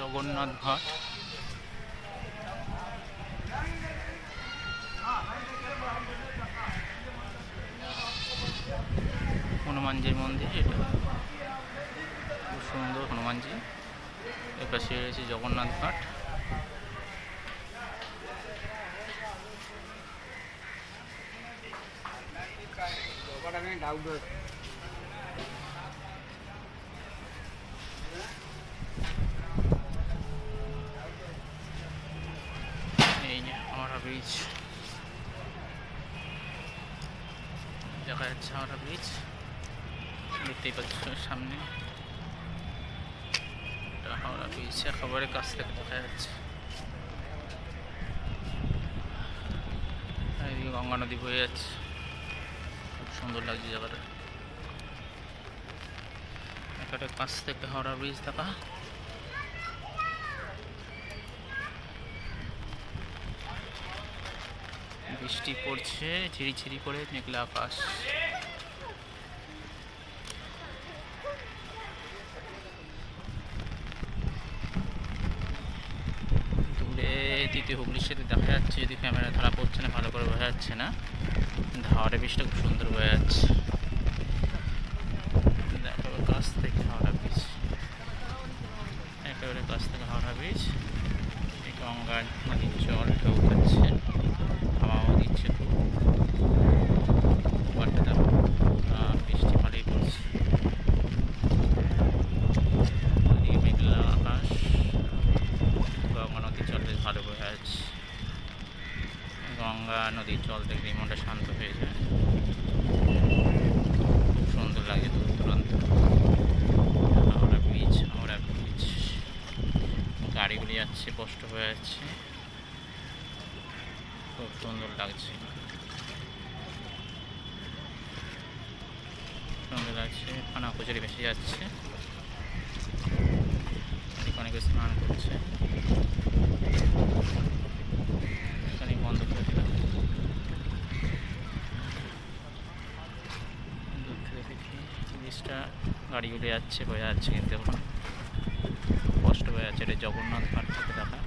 জগন্নাথ ঘাট। হনুমানজির মন্দির, এটা খুব সুন্দর হনুমানজি। এর পাশে রয়েছে জগন্নাথ ঘাট। এই যে হাওড়া ব্রিজ দেখা যাচ্ছে, হাওড়া ব্রিজ দেখতেই পাচ্ছ সামনে। হাওড়া ব্রিজ একেবারে কাছ থেকে দেখা যাচ্ছে। এদিকে গঙ্গা নদী বয়ে যাচ্ছে, খুব সুন্দর লাগছে জায়গাটা। একেবারে কাছ থেকে হাওড়া ব্রিজ দেখা। বৃষ্টি পড়ছে ঝিরিঝিরি করে, মেঘলা আকাশ। দূরে তৃতীয় হুগলির সাথে দেখা যাচ্ছে, যদি ক্যামেরা ধরা পড়ছে না, ভালো করে বোঝা যাচ্ছে না। হাওড়া ব্রিজটা খুব সুন্দর বোঝা যাচ্ছে। একেবারে কাছ থেকে হাওড়া ব্রিজ, একেবারে কাছ থেকে হাওড়া ব্রিজ। এই গঙ্গা নদীর জল ঢেউ খাচ্ছে, হাওয়াও দিচ্ছে খুব। বৃষ্টি ভালোই পড়ছে। এদিকে মেঘলা আকাশ, গঙ্গা নদীর জল বেশ ভালো বোঝা যাচ্ছে। গঙ্গা নদীর জল দেখলে মনটা শান্ত হয়ে যায়, খুব সুন্দর লাগে দূর দূরান্ত। হাওড়া ব্রিজ, হাওড়া ব্রিজ, গাড়িগুলি যাচ্ছে, স্পষ্ট হয়ে যাচ্ছে, খুব সুন্দর লাগছে, সুন্দর লাগছে। খানা কচুরি ভেসে যাচ্ছে, অনেকে স্নান করছে। এখানে বন্ধ করে দিলাম, দূর থেকে দেখি ব্রিজটা, গাড়িগুলো যাচ্ছে বোঝা যাচ্ছে, কিন্তু এখন স্পষ্ট হয়ে যাচ্ছে। এটা জগন্নাথ ঘাট থেকে দেখা।